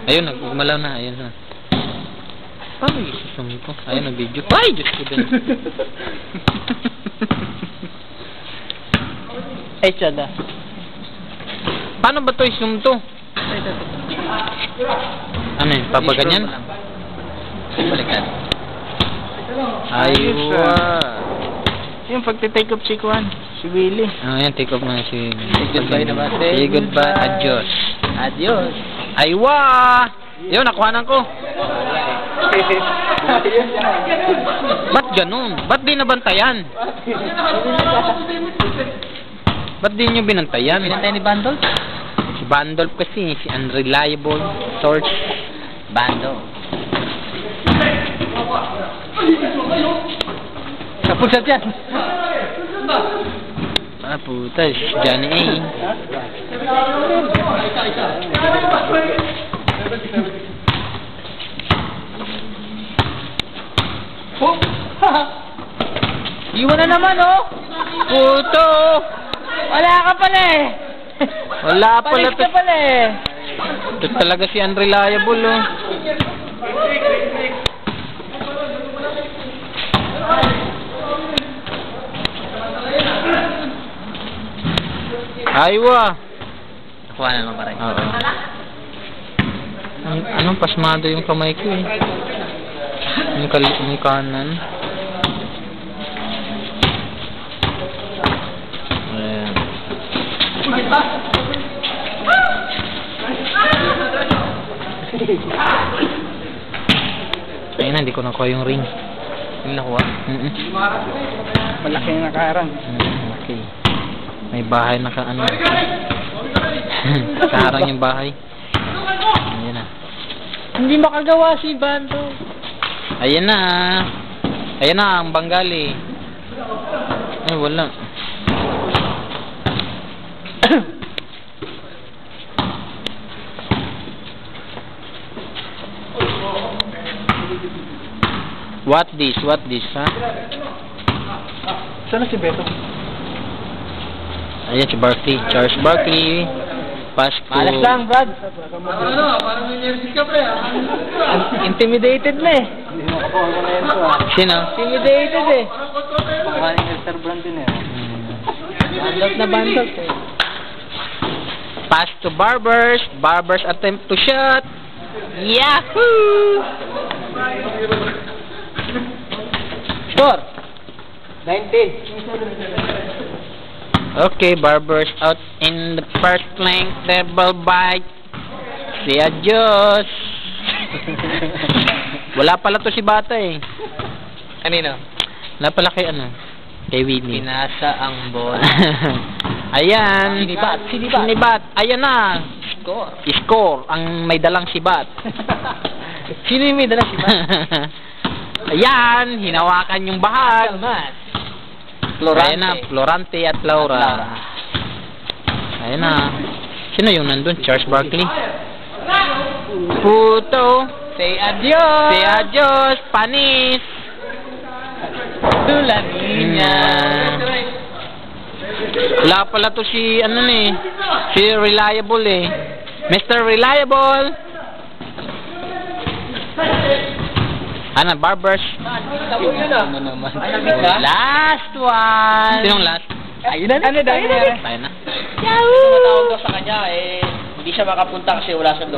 Ayun, nagmalaw na. Ayun na. Ay, susumpo. Ayun, nag-video. Ay, Diyos ko din. Ay, tsada. Paano ba ito isum to? Ano yun? Papaganyan? Balikan. Aywa. Yung pagtitake up si Kwan, si Willie. Ah, yan, take off na si... Say goodbye na ba? Say goodbye. Adios. Adios. Aywa! Yun, nakuhanan ko. Ba't ganun? Ba't di nabantayan? Ba't di nyo binantayan? Binantay ni Bandol? Si Bandolf kasi, si unreliable source. Bandol. Kapusat yan. Ah, puta, si Johnny A. Iwan na naman, oh. Puto! Wala ka pala eh. Wala pala Palis ka pala eh. Ito talaga si unreliable, oh. Aywa! Nakuha na naman pare. Oo. Anong pasmado yung kamay ko eh. Yung kanan. Ayan. Ayun na, hindi ko nakuha yung ring. Yung nakuha? Malaki yung nakaharang. Okay. May bahay naka-ano. Nakaharang yung bahay. Ayan na. Hindi makagawa si Bando. Ayan na. Ayan na, ang Bengali. Ay, wala. What this? What this, ha? Saan na si Beto? Ayan si Barkley. Charles Barkley. Pasko. Malas lang, Brad. Parang may nervous ka pa intimidated na eh. Sino? Intimidated eh. Parang yung Mr. Brandon eh. Bandot na bandot eh. Pass to Barbers. Barbers attempt to shot. Yahoo! Score! 19. Okay, Barbers out in the first length. Double bite. Say adios. Wala pala to si Bata eh. Kanino? Wala pala kay ano? Kay Winnie. Pinasa ang bola. Ayan. Sinibat. Sinibat. Ayan na. Score. Score. Ang may dalang sibat. Sino yung may dalang sibat? Ayan. Hinawakan yung bahag. Salmat. Ayan na. Florante at Laura. Ayan na. Sino yung nandun? Charles Barkley. Puto. Say adios. Say adios. Panis. Tulamina. Wala pala to si ano eh. Si Reliable eh. Mr. Reliable. Ano, Barbers? Ano naman? Last one. Sinong last? Ayun na. Ano daw? Ayun na. Yahoo! Tumatawag daw sa kanya eh. Hindi siya makapunta kasi wala siyang